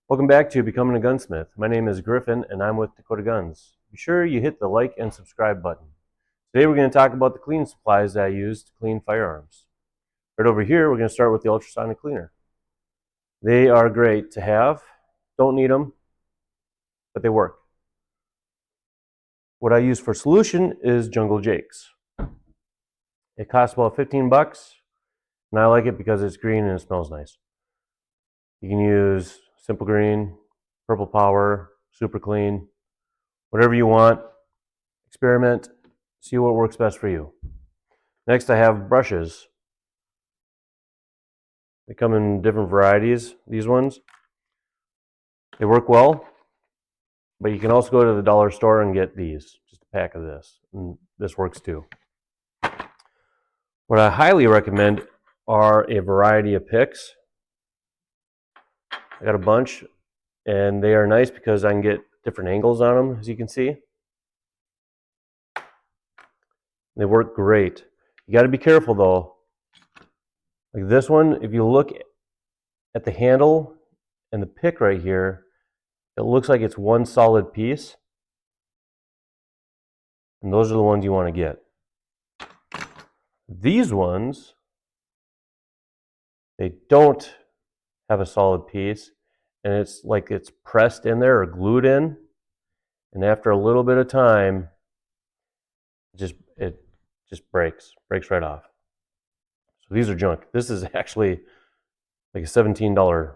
Welcome back to Becoming a Gunsmith. My name is Griffin and I'm with Dakota Guns. Be sure you hit the like and subscribe button. Today we're going to talk about the cleaning supplies that I use to clean firearms. Right over here we're going to start with the ultrasonic cleaner. They are great to have. Don't need them, but they work. What I use for solution is Jungle Jake's. It costs about 15 bucks and I like it because it's green and it smells nice. You can use Simple Green, Purple Power, Super Clean, whatever you want. Experiment, see what works best for you. Next, I have brushes. They come in different varieties, these ones. They work well, but you can also go to the dollar store and get these, just a pack of this, and this works too. What I highly recommend are a variety of picks. I got a bunch, and they are nice because I can get different angles on them, as you can see. They work great. You got to be careful though. Like this one, if you look at the handle and the pick right here, it looks like it's one solid piece. And those are the ones you want to get. These ones, they don't have a solid piece, and it's like it's pressed in there or glued in. And after a little bit of time, it just breaks right off. So these are junk. This is actually like a $17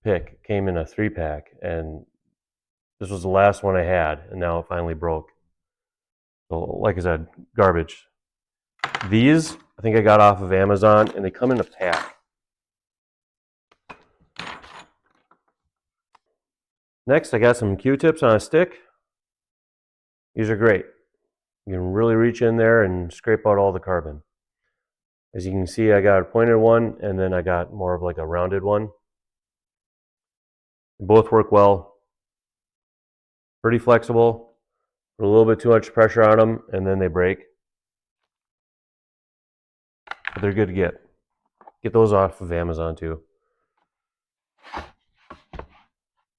pick. It came in a 3-pack, and this was the last one I had, and now it finally broke. So like I said, garbage. These, I think I got off of Amazon, and they come in a pack. Next, I got some Q-tips on a stick. These are great. You can really reach in there and scrape out all the carbon. As you can see, I got a pointed one, and then I got more of like a rounded one. They both work well. Pretty flexible. Put a little bit too much pressure on them, and then they break. But they're good to get. Get those off of Amazon too.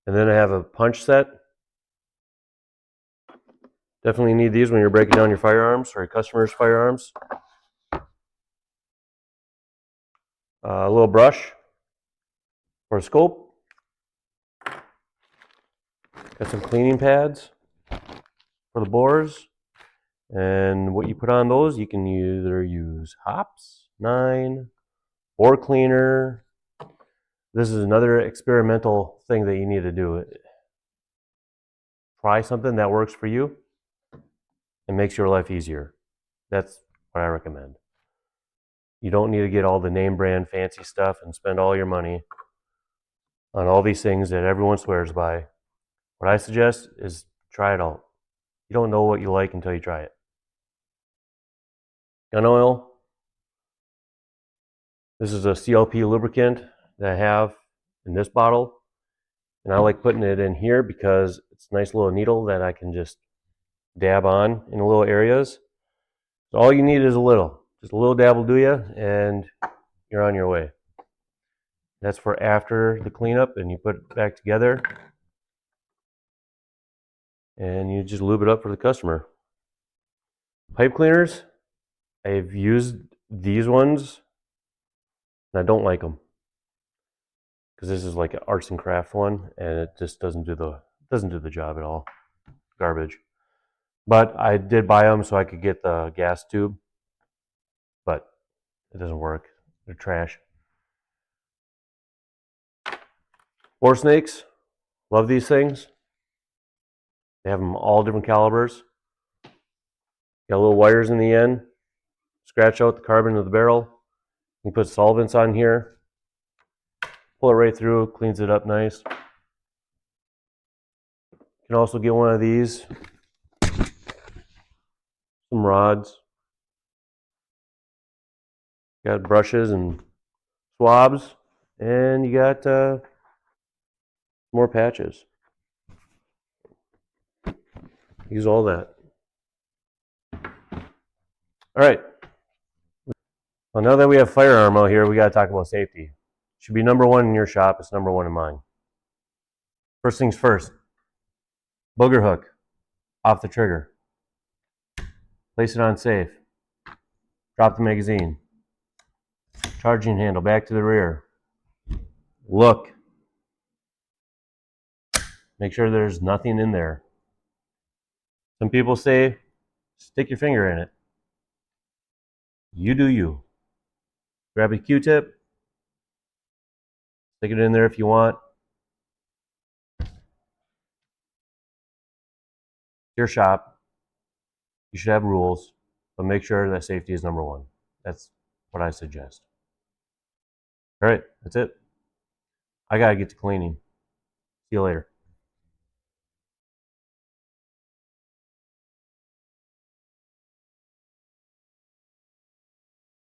And then I have a punch set. Definitely need these when you're breaking down your firearms or your customers' firearms. A little brush for a scope. Got some cleaning pads for the bores. And what you put on those, you can either use hops, 9, bore cleaner. This is another experimental thing that you need to do. Try something that works for you and makes your life easier. That's what I recommend. You don't need to get all the name brand fancy stuff and spend all your money on all these things that everyone swears by. What I suggest is try it out. You don't know what you like until you try it. Gun oil. This is a CLP lubricant that I have in this bottle. And I like putting it in here because it's a nice little needle that I can just dab on in little areas. So all you need is a little. Just a little dab will do you, and you're on your way. That's for after the cleanup, and you put it back together. And you just lube it up for the customer. Pipe cleaners, I've used these ones, and I don't like them. Because this is like an arts and craft one, and it just doesn't do the job at all. Garbage. But I did buy them so I could get the gas tube, but it doesn't work. They're trash. Bore snakes, love these things. They have them all different calibers. Got little wires in the end. Scratch out the carbon of the barrel. You can put solvents on here. Pull it right through, cleans it up nice. You can also get one of these. Some rods. Got brushes and swabs. And you got more patches. Use all that. All right. Well, now that we have firearm out here, we got to talk about safety. It should be number one in your shop. It's number one in mine. First things first, booger hook off the trigger. Place it on safe. Drop the magazine. Charging handle back to the rear. Look. Make sure there's nothing in there. Some people say, stick your finger in it. You do you. Grab a Q-tip. Stick it in there if you want. Your shop. You should have rules, but make sure that safety is number one. That's what I suggest. All right, that's it. I gotta get to cleaning. See you later.